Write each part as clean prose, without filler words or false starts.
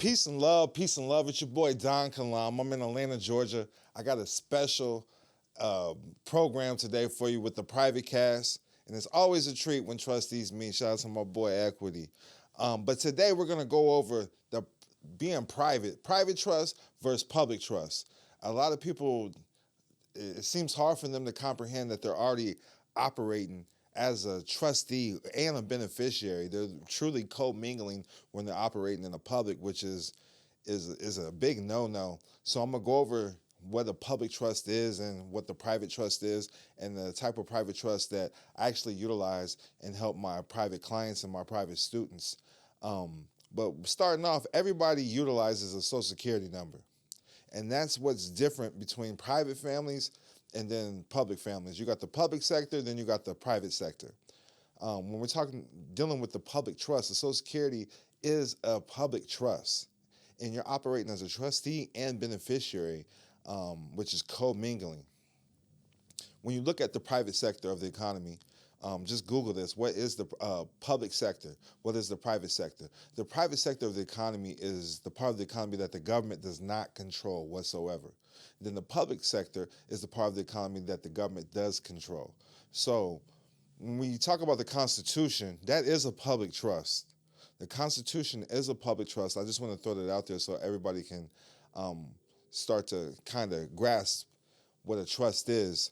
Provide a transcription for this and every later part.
Peace and love, peace and love. It's your boy Don Kalam. I'm in Atlanta, Georgia. I got a special program today for you with the private cast, and it's always a treat when trustees meet. Shout out to my boy Equity. But today we're gonna go over the being private trust versus public trust. A lot of people, it seems hard for them to comprehend that they're already operating as a trustee and a beneficiary. They're truly co-mingling when they're operating in the public, which is a big no-no. So I'm gonna go over what a public trust is and what the private trust is and the type of private trust that I actually utilize and help my private clients and my private students. But starting off, everybody utilizes a social security number. And that's what's different between private families and then public families. You got the public sector, then you got the private sector. When we're dealing with the public trust, the Social Security is a public trust. And you're operating as a trustee and beneficiary, which is co-mingling. When you look at the private sector of the economy, just Google this. What is the public sector? What is the private sector? The private sector of the economy is the part of the economy that the government does not control whatsoever. Then the public sector is the part of the economy that the government does control. So when we talk about the Constitution, that is a public trust. The Constitution is a public trust. I just want to throw that out there so everybody can start to kind of grasp what a trust is.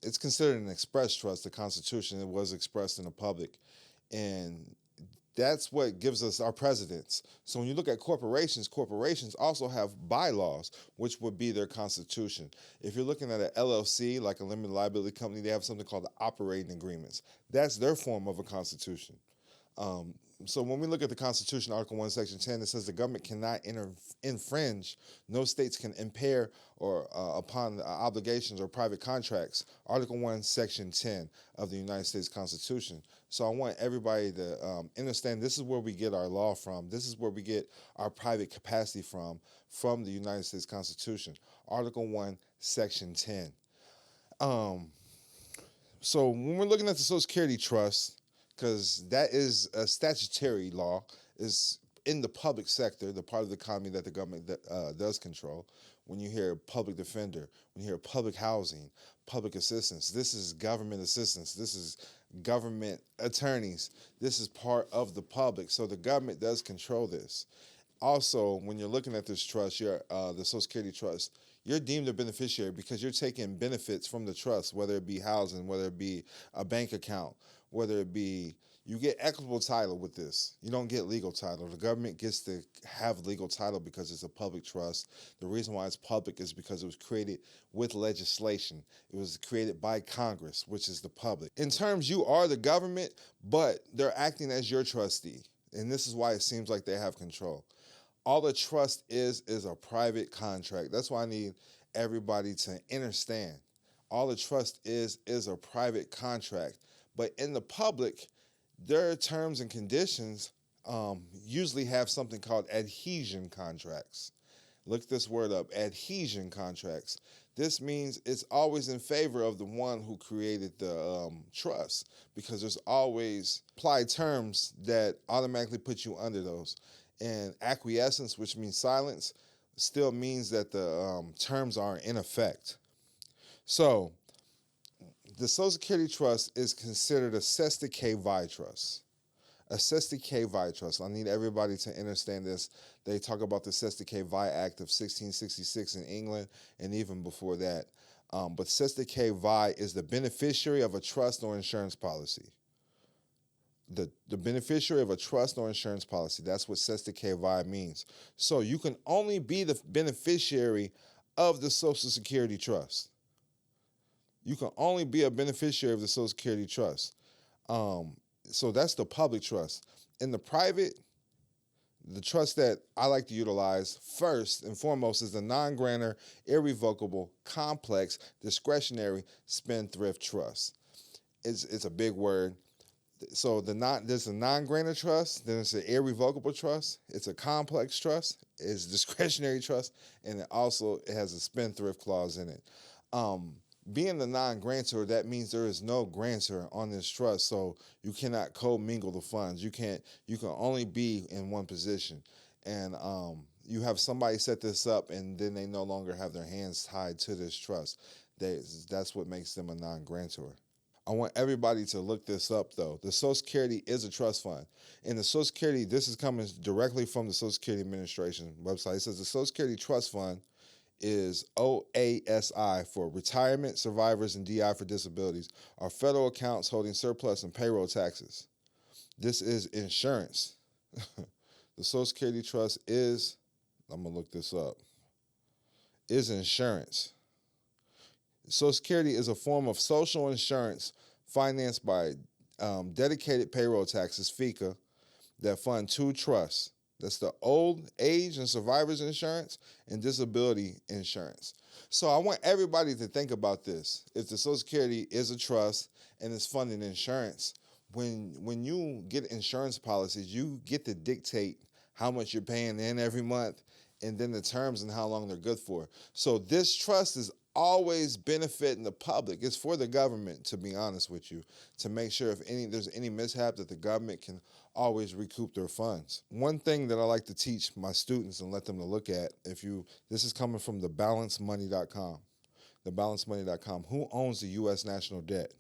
It's considered an express trust, the Constitution. It was expressed in the public. And that's what gives us our presidents. So when you look at corporations, corporations also have bylaws, which would be their constitution. If you're looking at an LLC, like a limited liability company, they have something called the operating agreements. That's their form of a constitution. So when we look at the Constitution, Article 1, Section 10, it says the government cannot infringe, no states can impair or upon obligations or private contracts. Article 1, Section 10 of the United States Constitution. So I want everybody to understand this is where we get our law from. This is where we get our private capacity from the United States Constitution. Article 1, Section 10. So when we're looking at the Social Security Trust, because that is a statutory law, is in the public sector, the part of the economy that the government does control. When you hear public defender, when you hear public housing, public assistance, this is government assistance, this is government attorneys, this is part of the public. So the government does control this. Also, when you're looking at this trust, the Social Security Trust, you're deemed a beneficiary because you're taking benefits from the trust, whether it be housing, whether it be a bank account, whether it be, you get equitable title with this. You don't get legal title. The government gets to have legal title because it's a public trust. The reason why it's public is because it was created with legislation. It was created by Congress, which is the public. In terms, you are the government, but they're acting as your trustee. And this is why it seems like they have control. All the trust is a private contract. That's why I need everybody to understand. All the trust is a private contract. But in the public, their terms and conditions usually have something called adhesion contracts. Look this word up, adhesion contracts. This means it's always in favor of the one who created the trust, because there's always applied terms that automatically put you under those. And acquiescence, which means silence, still means that the terms are in effect. So the Social Security Trust is considered a cesti que vi trust. A cesti que vi trust. I need everybody to understand this. They talk about the Cesti que vi Act of 1666 in England and even before that. But cesti que vi is the beneficiary of a trust or insurance policy. The beneficiary of a trust or insurance policy. That's what cesti que vi means. So you can only be the beneficiary of the Social Security Trust. You can only be a beneficiary of the Social Security Trust. So that's the public trust. In the private, the trust that I like to utilize first and foremost is the non-grantor, irrevocable, complex, discretionary spendthrift trust. It's a big word. So there's a non-grantor trust, then it's an irrevocable trust, it's a complex trust, it's discretionary trust, and it has a spendthrift clause in it. Being the non-grantor, that means there is no grantor on this trust, so you cannot co-mingle the funds. You can only be in one position. and you have somebody set this up, and then they no longer have their hands tied to this trust. That's what makes them a non-grantor. I want everybody to look this up, though. The Social Security is a trust fund. And the Social Security, this is coming directly from the Social Security Administration website. It says the Social Security Trust Fund is OASI for retirement, survivors, and DI for disabilities, are federal accounts holding surplus and payroll taxes. This is insurance. The Social Security Trust is, I'm going to look this up, is insurance. Social Security is a form of social insurance financed by dedicated payroll taxes, FICA, that fund two trusts. That's the old age and survivors insurance and disability insurance. So I want everybody to think about this. If the Social Security is a trust and it's funding insurance, when you get insurance policies, you get to dictate how much you're paying in every month and then the terms and how long they're good for. So this trust is always benefiting the public. It's for the government, to be honest with you, to make sure if there's any mishap that the government can always recoup their funds. One thing that I like to teach my students and let them to look at, this is coming from thebalancemoney.com. Thebalancemoney.com. Who owns the U.S. national debt?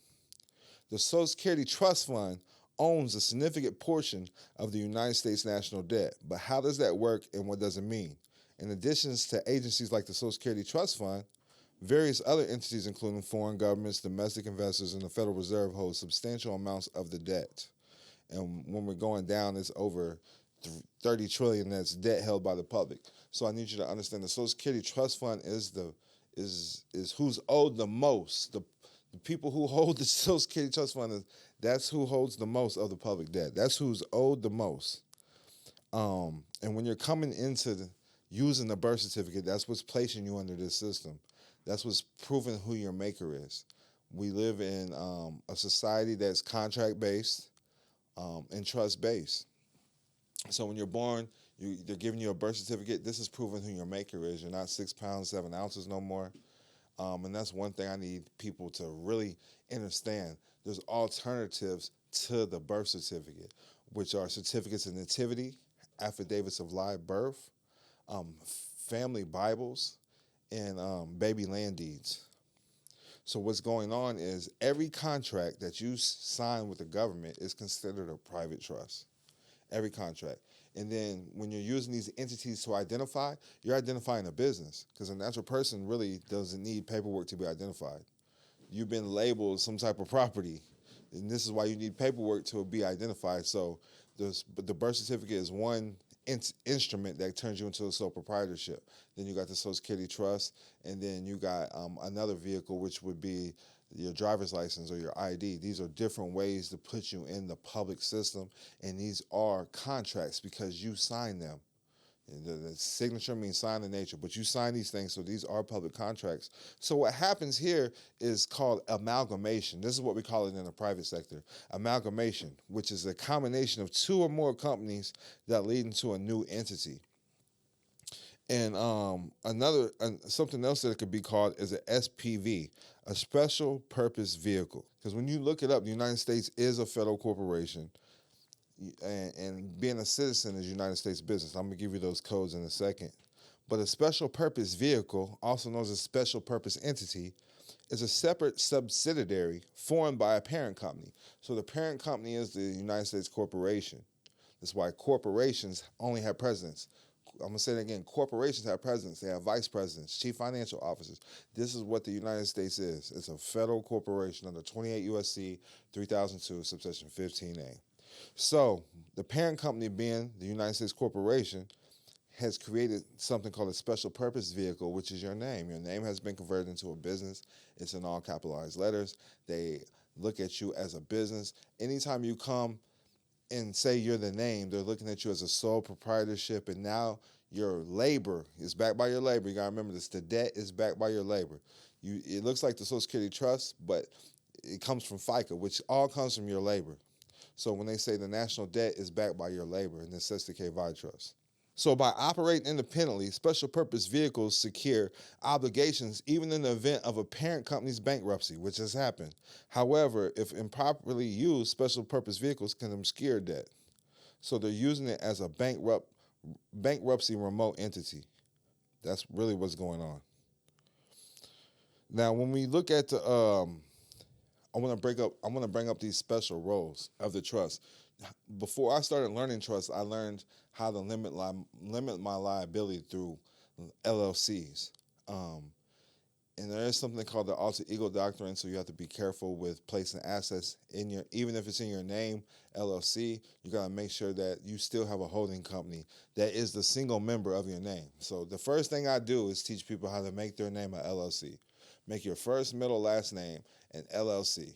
The Social Security Trust Fund owns a significant portion of the United States national debt. But how does that work and what does it mean? In addition to agencies like the Social Security Trust Fund, various other entities, including foreign governments, domestic investors, and the Federal Reserve, hold substantial amounts of the debt. And when we're going down, it's over 30 trillion that's debt held by the public. So I need you to understand the Social Security Trust Fund is who's owed the most. The people who hold the Social Security Trust Fund, that's who holds the most of the public debt. That's who's owed the most. And when you're coming into using the birth certificate, that's what's placing you under this system. That's what's proving who your maker is. We live in a society that's contract-based and trust-based. So when you're born, they're giving you a birth certificate. This is proving who your maker is. You're not 6 pounds, 7 ounces no more. And that's one thing I need people to really understand. There's alternatives to the birth certificate, which are certificates of nativity, affidavits of live birth, family Bibles, and baby land deeds. So what's going on is every contract that you sign with the government is considered a private trust. Every contract. And then when you're using these entities to identify, you're identifying a business because a natural person really doesn't need paperwork to be identified. You've been labeled some type of property, and this is why you need paperwork to be identified. So the birth certificate is one instrument that turns you into a sole proprietorship. Then you got the Social Security Trust, and then you got another vehicle, which would be your driver's license or your ID. These are different ways to put you in the public system, and these are contracts because you sign them. The signature means sign in nature, but you sign these things, so these are public contracts. So what happens here is called amalgamation. This is what we call it in the private sector. Amalgamation, which is a combination of two or more companies that lead into a new entity. And something else that it could be called is an SPV, a special purpose vehicle. Because when you look it up, the United States is a federal corporation. And being a citizen is United States business. I'm going to give you those codes in a second. But a special purpose vehicle, also known as a special purpose entity, is a separate subsidiary formed by a parent company. So the parent company is the United States corporation. That's why corporations only have presidents. I'm going to say it again. Corporations have presidents. They have vice presidents, chief financial officers. This is what the United States is. It's a federal corporation under 28 U.S.C. 3002, subsection 15A. So the parent company, being the United States corporation, has created something called a special purpose vehicle, which is your name. Your name has been converted into a business. It's in all capitalized letters. They look at you as a business. Anytime you come and say you're the name, they're looking at you as a sole proprietorship, and now your labor is backed by your labor. You got to remember this. The debt is backed by your labor. It looks like the Social Security Trust, but it comes from FICA, which all comes from your labor. So when they say the national debt is backed by your labor, and this says the K-Vi Trust. So by operating independently, special purpose vehicles secure obligations even in the event of a parent company's bankruptcy, which has happened. However, if improperly used, special purpose vehicles can obscure debt. So they're using it as a bankrupt bankruptcy remote entity. That's really what's going on. Now, when we look at the, I want to bring up these special roles of the trust. Before I started learning trust, I learned how to limit my liability through LLCs. And there is something called the alter ego doctrine, so you have to be careful with placing assets in your, even if it's in your name, LLC, you got to make sure that you still have a holding company that is the single member of your name. So the first thing I do is teach people how to make their name an LLC. Make your first, middle, last name an LLC.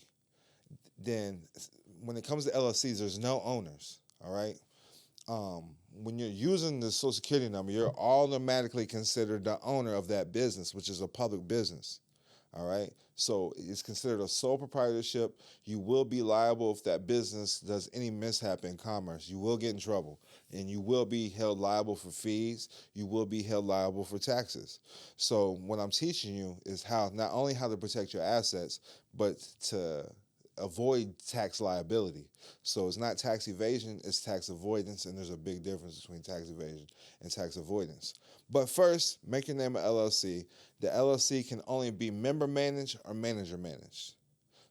Then when it comes to LLCs, there's no owners, all right? When you're using the Social Security number, you're automatically considered the owner of that business, which is a public business, all right? So it's considered a sole proprietorship. You will be liable if that business does any mishap in commerce. You will get in trouble, and you will be held liable for fees. You will be held liable for taxes. So what I'm teaching you is how, not only how to protect your assets, but to avoid tax liability. So it's not tax evasion, it's tax avoidance, and there's a big difference between tax evasion and tax avoidance. But first, make your name an LLC. The LLC can only be member managed or manager managed.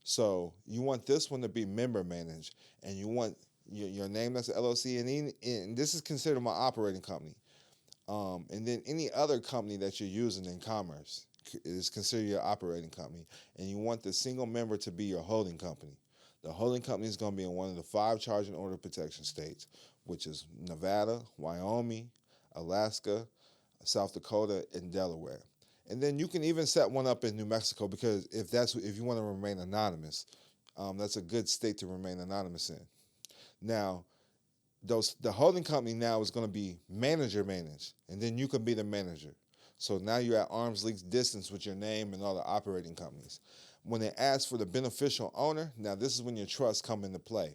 So you want this one to be member managed, and you want your name that's an LLC, and this is considered my operating company. And then any other company that you're using in commerce is considered your operating company, and you want the single member to be your holding company. The holding company is going to be in one of the 5 charging order protection states, which is Nevada, Wyoming, Alaska, South Dakota, and Delaware. And then you can even set one up in New Mexico, because if you want to remain anonymous, that's a good state to remain anonymous in. Now, the holding company now is going to be manager managed, and then you can be the manager. So now you're at arm's length distance with your name and all the operating companies. When they ask for the beneficial owner, now this is when your trust come into play.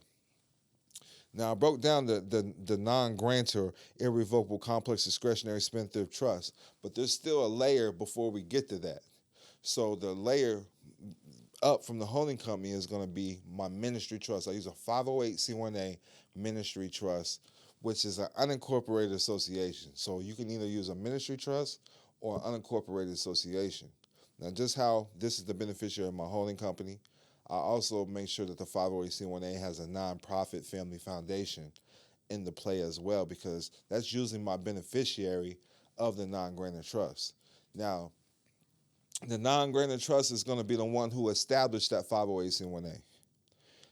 Now I broke down the non-grantor irrevocable complex discretionary spendthrift trust, but there's still a layer before we get to that. So the layer up from the holding company is going to be my ministry trust. I use a 508c1a ministry trust, which is an unincorporated association. So you can either use a ministry trust or an unincorporated association. Now, just how this is the beneficiary of my holding company, I also make sure that the 508c1a has a nonprofit family foundation in the play as well, because that's usually my beneficiary of the non-grantor trust. Now, the non-grantor trust is going to be the one who established that 508c1a.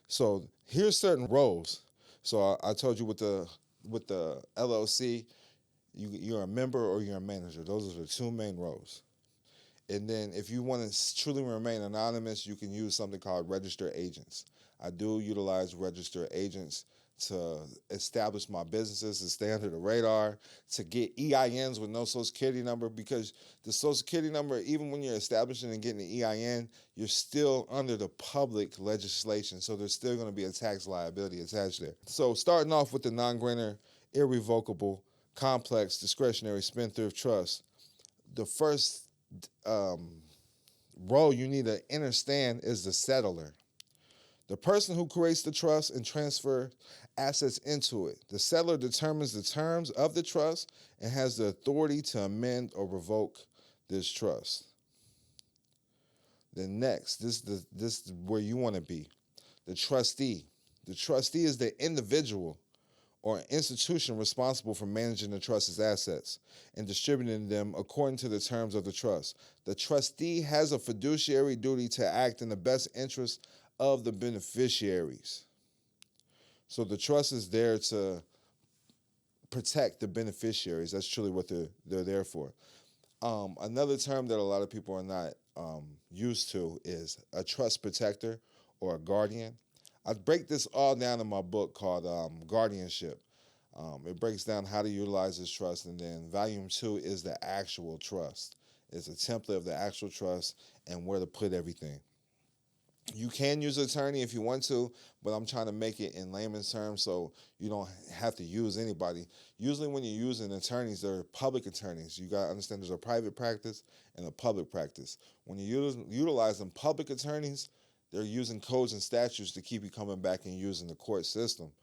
So here's certain roles. So I told you with the LLC, you're a member or you're a manager. Those are the 2 main roles. And then if you want to truly remain anonymous, you can use something called registered agents. I do utilize registered agents to establish my businesses, to stay under the radar, to get EINs with no Social Security number, because the Social Security number, even when you're establishing and getting the EIN, you're still under the public legislation, so there's still going to be a tax liability attached there. So starting off with the non-grantor irrevocable complex discretionary spendthrift trust, the first role you need to understand is the settler. The person who creates the trust and transfer assets into it. The settler determines the terms of the trust and has the authority to amend or revoke this trust. Then next, this is where you want to be. The trustee. The trustee is the individual or institution responsible for managing the trust's assets and distributing them according to the terms of the trust. The trustee has a fiduciary duty to act in the best interest of the beneficiaries. So the trust is there to protect the beneficiaries. That's truly what they're there for. Another term that a lot of people are not used to is a trust protector or a guardian. I break this all down in my book called Guardianship. It breaks down how to utilize this trust, and then volume 2 is the actual trust. It's a template of the actual trust and where to put everything. You can use an attorney if you want to, but I'm trying to make it in layman's terms so you don't have to use anybody. Usually when you're using attorneys, they're public attorneys. You got to understand there's a private practice and a public practice. When you're utilizing public attorneys, they're using codes and statutes to keep you coming back and using the court system.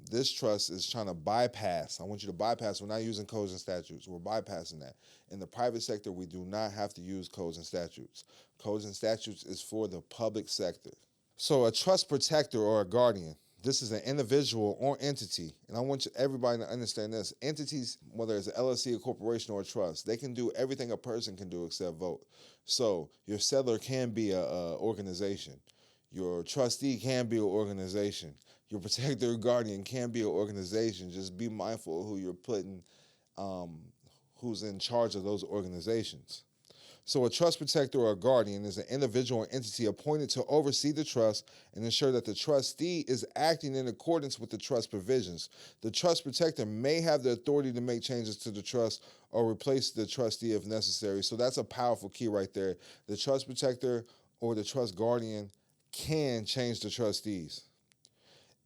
this trust is trying to bypass. I want you to bypass. We're not using codes and statutes. We're bypassing that. In the private sector, we do not have to use codes and statutes. Codes and statutes is for the public sector. So a trust protector or a guardian, this is an individual or entity. And I want everybody to understand this. Entities, whether it's an LLC, a corporation, or a trust, they can do everything a person can do except vote. So your settler can be a organization. Your trustee can be an organization. Your protector or guardian can be an organization. Just be mindful of who you're putting, who's in charge of those organizations. So a trust protector or a guardian is an individual or entity appointed to oversee the trust and ensure that the trustee is acting in accordance with the trust provisions. The trust protector may have the authority to make changes to the trust or replace the trustee if necessary. So that's a powerful key right there. The trust protector or the trust guardian can change the trustees.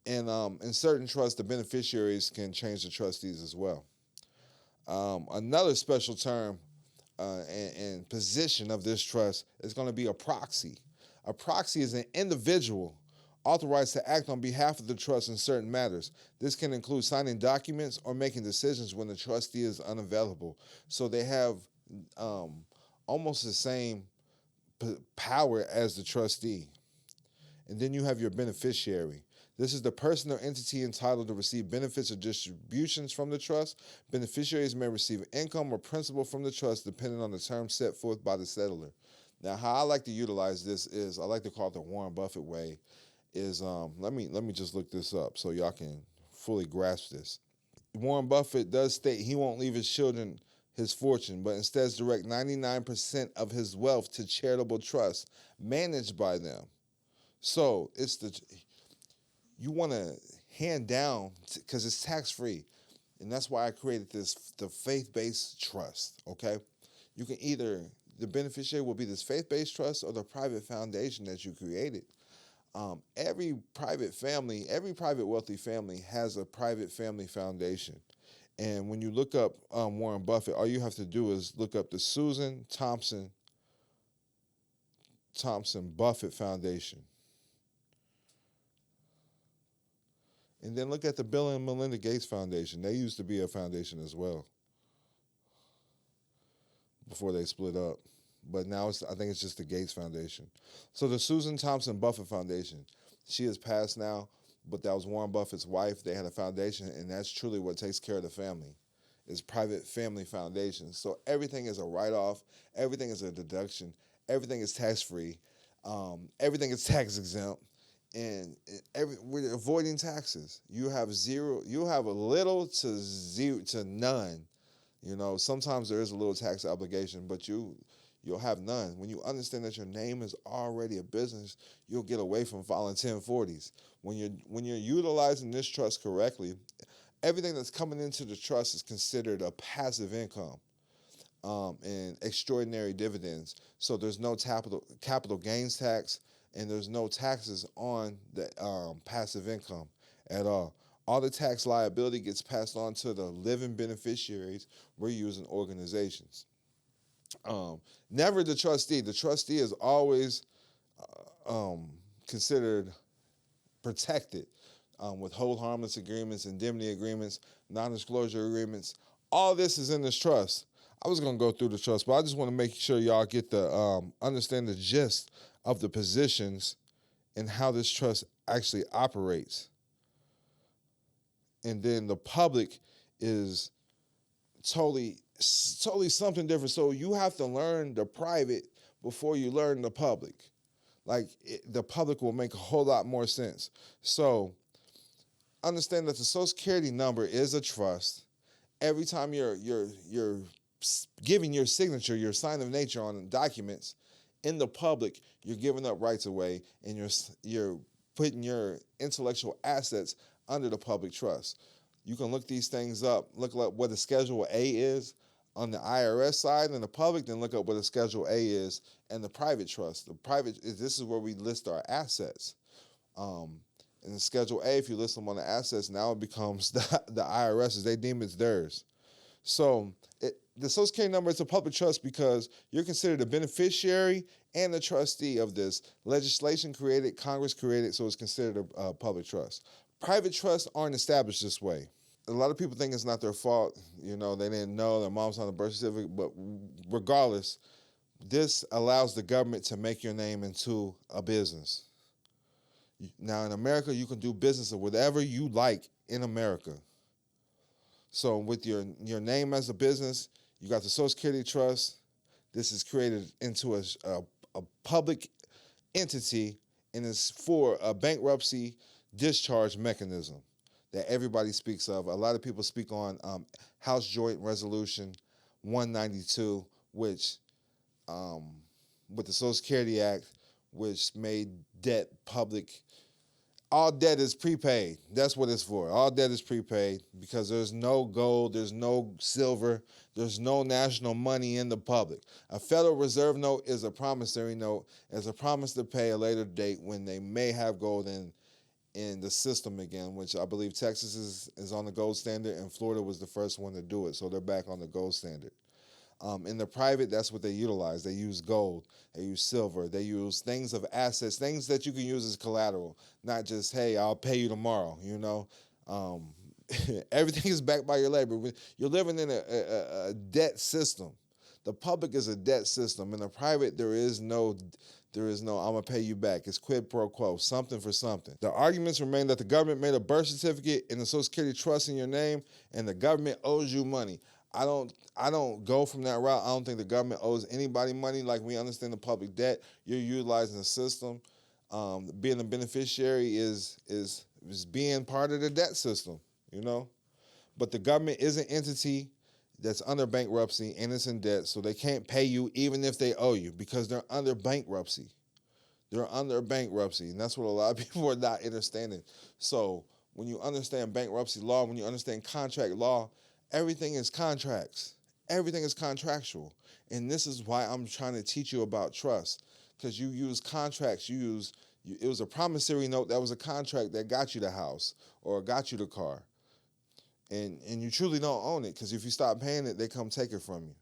And in certain trusts, the beneficiaries can change the trustees as well. Another special term and position of this trust is going to be a proxy. A proxy is an individual authorized to act on behalf of the trust in certain matters. This can include signing documents or making decisions when the trustee is unavailable. So they have almost the same power as the trustee. And then you have your beneficiary. This is the person or entity entitled to receive benefits or distributions from the trust. Beneficiaries may receive income or principal from the trust depending on the terms set forth by the settler. Now, how I like to utilize this is, I like to call it the Warren Buffett way, is, let me just look this up so y'all can fully grasp this. Warren Buffett does state he won't leave his children his fortune, but instead direct 99% of his wealth to charitable trusts managed by them. So you want to hand down, because it's tax-free. And that's why I created the faith-based trust, okay? You can either, the beneficiary will be this faith-based trust or the private foundation that you created. Every private wealthy family has a private family foundation. And when you look up Warren Buffett, all you have to do is look up the Susan Thompson Buffett Foundation. And then look at the Bill and Melinda Gates Foundation. They used to be a foundation as well before they split up. But now I think it's just the Gates Foundation. So the Susan Thompson Buffett Foundation, she has passed now, but that was Warren Buffett's wife. They had a foundation, and that's truly what takes care of the family, is private family foundations. So everything is a write-off. Everything is a deduction. Everything is tax-free. Everything is tax-exempt. And we're avoiding taxes. You have a little to zero to none. You know, sometimes there is a little tax obligation, but you'll have none. When you understand that your name is already a business, you'll get away from filing 1040s. When you're utilizing this trust correctly, everything that's coming into the trust is considered a passive income and extraordinary dividends. So there's no capital gains tax, and there's no taxes on the passive income at all. All the tax liability gets passed on to the living beneficiaries. We're using organizations. Never the trustee. The trustee is always considered protected with hold harmless agreements, indemnity agreements, non-disclosure agreements. All this is in this trust. I was going to go through the trust, but I just want to make sure y'all get the understand the gist of the positions and how this trust actually operates. And then the public is totally something different. So you have to learn the private before you learn the public. The public will make a whole lot more sense. So understand that the Social Security number is a trust. Every time you're giving your signature, your sign of nature on documents in the public, you're giving up rights away, and you're putting your intellectual assets under the public trust. You can look these things up. Look up what a Schedule A is on the IRS side and the public, then look up what a Schedule A is and the private trust. This is where we list our assets. In the Schedule A, if you list them on the assets, now it becomes the IRS's. They deem it's theirs. So the Social Security number is a public trust because you're considered a beneficiary and a trustee of this. Legislation created, Congress created, so it's considered a public trust. Private trusts aren't established this way. A lot of people think it's not their fault. They didn't know their mom's on the birth certificate. But regardless, this allows the government to make your name into a business. Now, in America, you can do business or whatever you like in America. So with your name as a business, you got the Social Security Trust. This is created into a public entity, and it's for a bankruptcy discharge mechanism that everybody speaks of. A lot of people speak on House Joint Resolution 192, which with the Social Security Act, which made debt public. All debt is prepaid. That's what it's for. All debt is prepaid because there's no gold, there's no silver, there's no national money in the public. A Federal Reserve note is a promissory note, as a promise to pay a later date when they may have gold in the system again, which I believe Texas is on the gold standard and Florida was the first one to do it, so they're back on the gold standard. In the private, that's what they utilize. They use gold, they use silver, they use things of assets, things that you can use as collateral, not just, hey, I'll pay you tomorrow, Everything is backed by your labor. You're living in a debt system. The public is a debt system. In the private, there is no I'm going to pay you back. It's quid pro quo, something for something. The arguments remain that the government made a birth certificate and the Social Security Trust in your name, and the government owes you money. I don't go from that route. I don't think the government owes anybody money. Like we understand the public debt, you're utilizing the system. Being a beneficiary is being part of the debt system, But the government is an entity that's under bankruptcy and it's in debt, so they can't pay you even if they owe you because they're under bankruptcy. They're under bankruptcy, and that's what a lot of people are not understanding. So when you understand bankruptcy law, when you understand contract law, everything is contracts. Everything is contractual. And this is why I'm trying to teach you about trust. Because you use contracts. It was a promissory note that was a contract that got you the house or got you the car. And you truly don't own it because if you stop paying it, they come take it from you.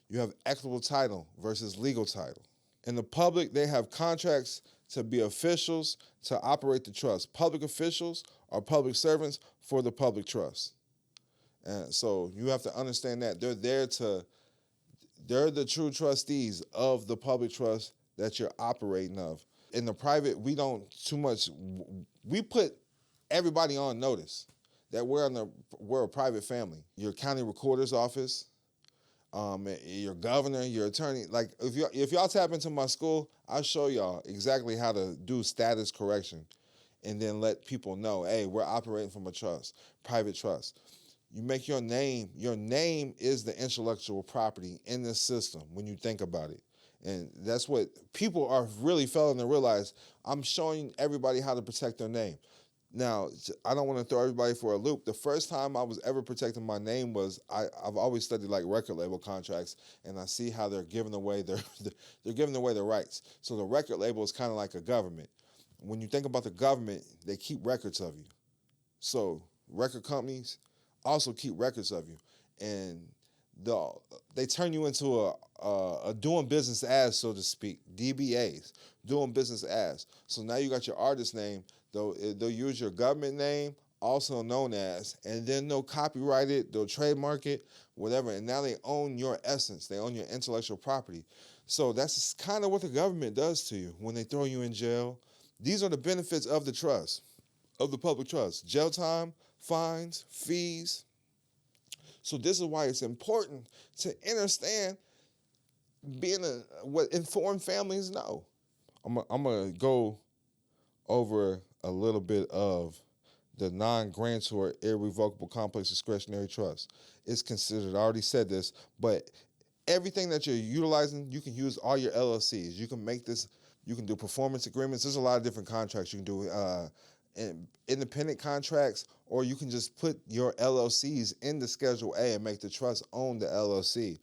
You have equitable title versus legal title. In the public, they have contracts to be officials to operate the trust. Public officials are public servants for the public trust. And so you have to understand that they're the true trustees of the public trust that you're operating of. In the private, we put everybody on notice that we're a private family. Your county recorder's office, your governor, your attorney. Like if y'all tap into my school, I'll show y'all exactly how to do status correction and then let people know, hey, we're operating from a trust, private trust. You make your name is the intellectual property in this system when you think about it. And that's what people are really failing to realize. I'm showing everybody how to protect their name. Now, I don't want to throw everybody for a loop. The first time I was ever protecting my name was I've always studied like record label contracts, and I see how they're giving away their rights. So the record label is kind of like a government. When you think about the government, they keep records of you. So record companies also keep records of you, and they turn you into a doing business as, so to speak, DBAs, doing business as. So now you got your artist name. They'll use your government name, also known as, and then they'll copyright it, they'll trademark it, whatever, and now they own your essence. They own your intellectual property. So that's kind of what the government does to you when they throw you in jail. These are the benefits of the trust, of the public trust. Jail time, fines, fees. So this is why it's important to understand what informed families know. I'm going to go over a little bit of the non-grantor irrevocable complex discretionary trust. It's considered, I already said this, but everything that you're utilizing, you can use all your LLCs. You can make this, you can do performance agreements. There's a lot of different contracts. You can do independent contracts, or you can just put your LLCs in the Schedule A and make the trust own the LLC.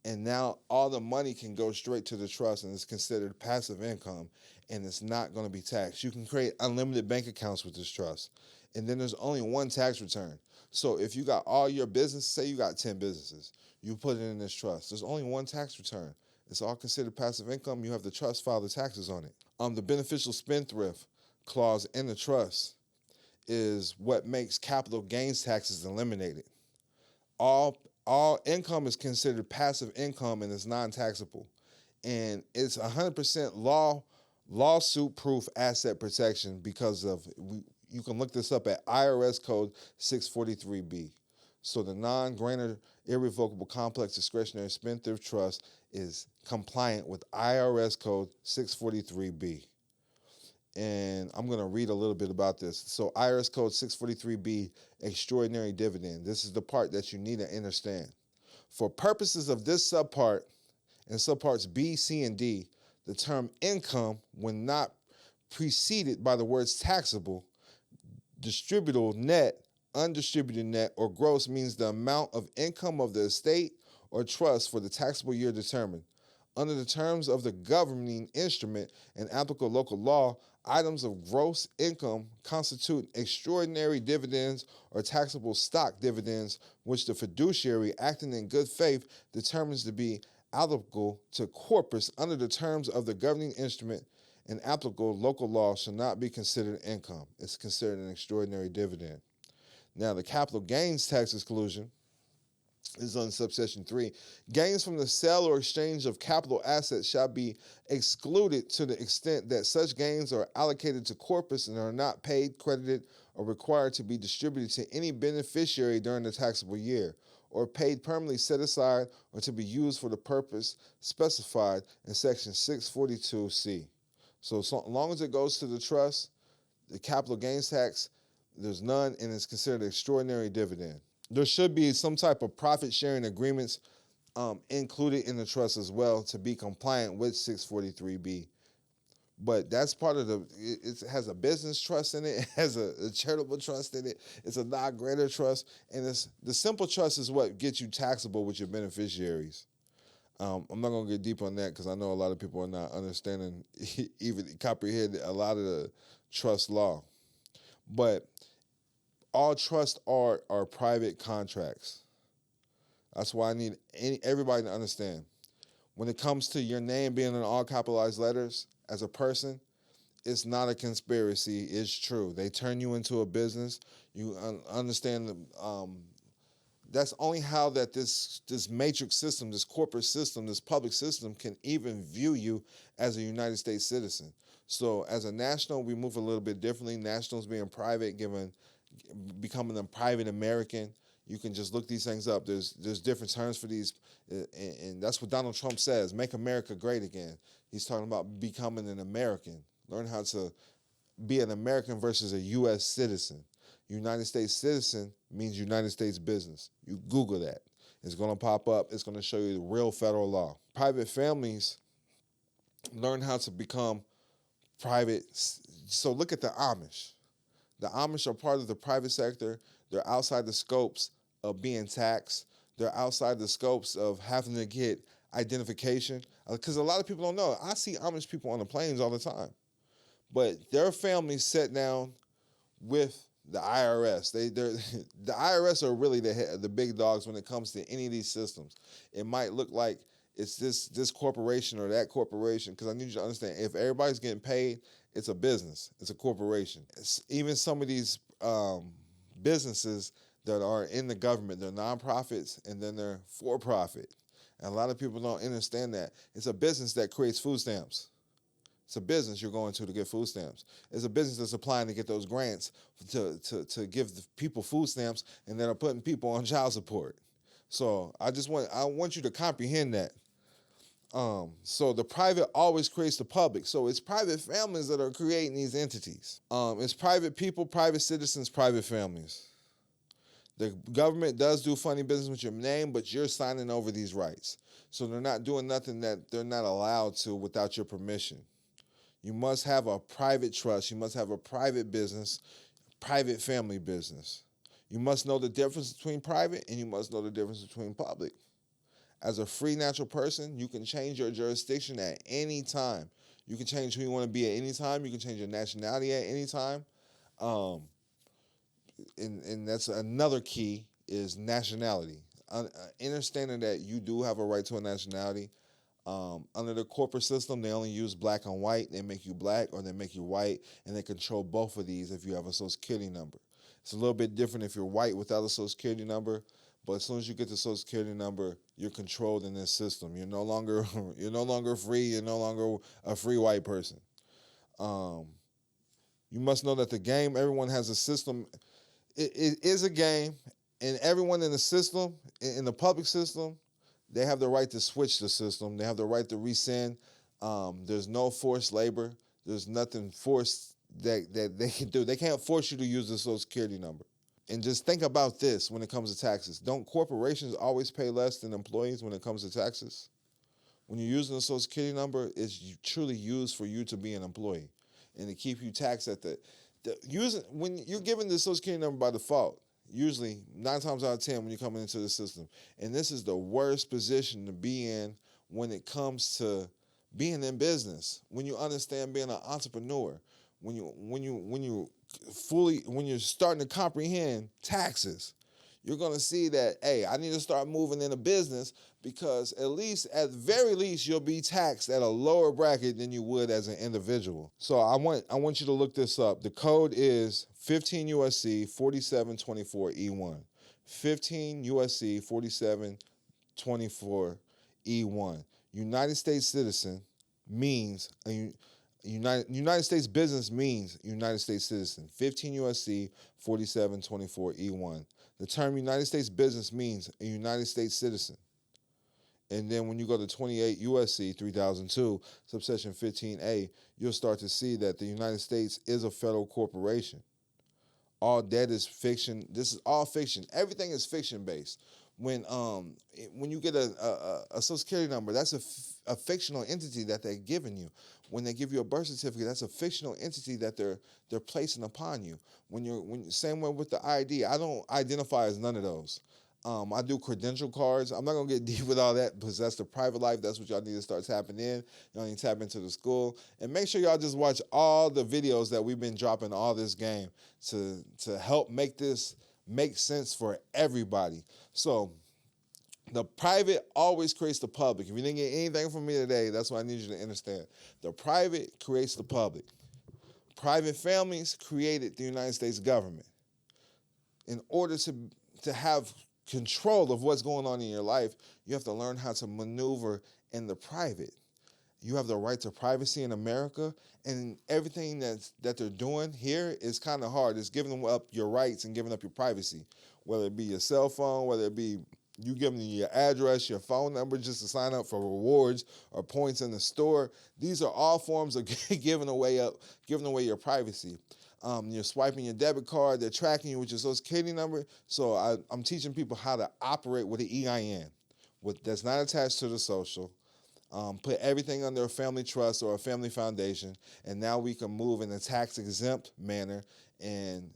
And now all the money can go straight to the trust, and it's considered passive income, and it's not going to be taxed. You can create unlimited bank accounts with this trust. And then there's only one tax return. So if you got all your business, say you got 10 businesses, you put it in this trust. There's only one tax return. It's all considered passive income. You have the trust file the taxes on it. The beneficial spendthrift clause in the trust is what makes capital gains taxes eliminated. All income is considered passive income and is non-taxable, and it's 100% lawsuit-proof asset protection because of you can look this up at IRS code 643B. So the non-grantor irrevocable complex discretionary spendthrift trust is compliant with IRS code 643B. And I'm going to read a little bit about this. So IRS code 643B, extraordinary dividend. This is the part that you need to understand. For purposes of this subpart and subparts B, C, and D, the term income, when not preceded by the words taxable, distributable net, undistributed net, or gross means the amount of income of the estate or trust for the taxable year determined. Under the terms of the governing instrument and applicable local law, items of gross income constitute extraordinary dividends or taxable stock dividends, which the fiduciary, acting in good faith, determines to be applicable to corpus under the terms of the governing instrument and applicable local law shall not be considered income. It's considered an extraordinary dividend. Now, the capital gains tax exclusion is on subsection 3. Gains from the sale or exchange of capital assets shall be excluded to the extent that such gains are allocated to corpus and are not paid, credited, or required to be distributed to any beneficiary during the taxable year, or paid permanently set aside or to be used for the purpose specified in section 642C. So long as it goes to the trust, the capital gains tax, there's none, and it's considered an extraordinary dividend. There should be some type of profit sharing agreements included in the trust as well to be compliant with 643B. But that's part of it has a business trust in it, it has a charitable trust in it, it's a non-grantor trust, and the simple trust is what gets you taxable with your beneficiaries. I'm not going to get deep on that because I know a lot of people are not understanding, even comprehend a lot of the trust law. But all trusts are private contracts. That's why I need everybody to understand. When it comes to your name being in all capitalized letters as a person, it's not a conspiracy. It's true. They turn you into a business. You understand that's only how that this matrix system, this corporate system, this public system can even view you as a United States citizen. So as a national, we move a little bit differently. Nationals being private, becoming a private American. You can just look these things up. There's different terms for these, and that's what Donald Trump says, make America great again. He's talking about becoming an American. Learn how to be an American versus a U.S. citizen. United States citizen means United States business. You Google that. It's going to pop up. It's going to show you the real federal law. Private families learn how to become private. So look at the Amish. The Amish are part of the private sector. They're outside the scopes of being taxed. They're outside the scopes of having to get identification. Because a lot of people don't know. I see Amish people on the planes all the time. But their families sit down with the IRS. The IRS are really the big dogs when it comes to any of these systems. It might look like it's this corporation or that corporation, because I need you to understand, if everybody's getting paid, it's a business. It's a corporation. Even some of these businesses that are in the government, they're nonprofits and then they're for-profit. And a lot of people don't understand that. It's a business that creates food stamps. It's a business you're going to get food stamps. It's a business that's applying to get those grants to give the people food stamps, and then are putting people on child support. So I want you to comprehend that. So the private always creates the public. So it's private families that are creating these entities. It's private people, private citizens, private families. The government does do funny business with your name, but you're signing over these rights. So they're not doing nothing that they're not allowed to without your permission. You must have a private trust. You must have a private business, private family business. You must know the difference between private, and you must know the difference between public. As a free natural person, you can change your jurisdiction at any time. You can change who you want to be at any time. You can change your nationality at any time. And that's another key is nationality. Understanding that you do have a right to a nationality. Under the corporate system, they only use black on white. They make you black or they make you white, and they control both of these if you have a Social Security number. It's a little bit different if you're white without a Social Security number, but as soon as you get the Social Security number, you're controlled in this system. You're no longer free. You're no longer a free white person. You must know that the game, everyone has a system. It is a game, and everyone in the system, in the public system, they have the right to switch the system. They have the right to rescind. There's no forced labor. There's nothing forced that they can do. They can't force you to use the Social Security number. And just think about this when it comes to taxes. Don't corporations always pay less than employees when it comes to taxes? When you're using the Social Security number, it's truly used for you to be an employee and to keep you taxed at when you're given the Social Security number by default, usually 9 times out of 10 when you're coming into the system. And this is the worst position to be in when it comes to being in business, when you understand being an entrepreneur, when you're starting to comprehend taxes. You're going to see that, hey, I need to start moving into business because at the very least, you'll be taxed at a lower bracket than you would as an individual. So I want you to look this up. The code is 15 USC 4724 E1. 15 USC 4724 E1. United States citizen means United States business means United States citizen. 15 USC 4724 E1. The term United States business means a United States citizen. And then when you go to 28 USC 3002, subsection 15A, you'll start to see that the United States is a federal corporation. All that is fiction. This is all fiction. Everything is fiction-based. When you get a Social Security number, that's a fictional entity that they're giving you. When they give you a birth certificate, that's a fictional entity that they're placing upon you. Same way with the ID. I don't identify as none of those. I do credential cards. I'm not gonna get deep with all that because that's the private life. That's what y'all need to start tapping in. Y'all need to tap into the school and make sure y'all just watch all the videos that we've been dropping all this game to help make this make sense for everybody. So the private always creates the public. If you didn't get anything from me today, that's what I need you to understand. The private creates the public. Private families created the United States government. In order to have control of what's going on in your life, you have to learn how to maneuver in the private. You have the right to privacy in America, and everything that they're doing here is kind of hard. It's giving up your rights and giving up your privacy, whether it be your cell phone, whether it be you giving your address, your phone number just to sign up for rewards or points in the store. These are all forms of giving away your privacy. You're swiping your debit card. They're tracking you with your Social Security number. So I'm teaching people how to operate with an EIN that's not attached to the social. Put everything under a family trust or a family foundation, and now we can move in a tax-exempt manner and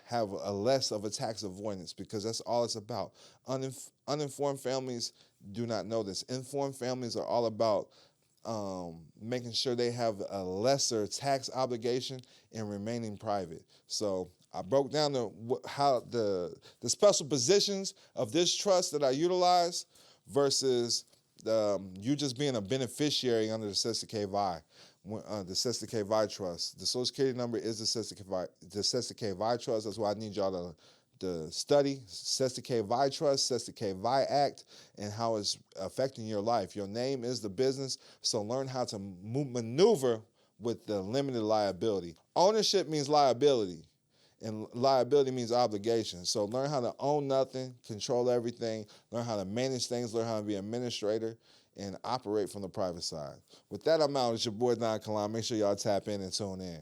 have a less of a tax avoidance, because that's all it's about. Uninformed families do not know this. Informed families are all about making sure they have a lesser tax obligation and remaining private. So I broke down how the special positions of this trust that I utilize versus you just being a beneficiary under the Sestakevai, the Sestakevai trust. The Social Security number is the Sestakevai trust. That's why I need y'all to study Sestakevai trust, Sestakevai Act, and how it's affecting your life. Your name is the business, so learn how to maneuver with the limited liability. Ownership means liability, and liability means obligation. So learn how to own nothing, control everything, learn how to manage things, learn how to be an administrator, and operate from the private side. With that, I'm out. It's your boy, Don Kalam. Make sure y'all tap in and tune in.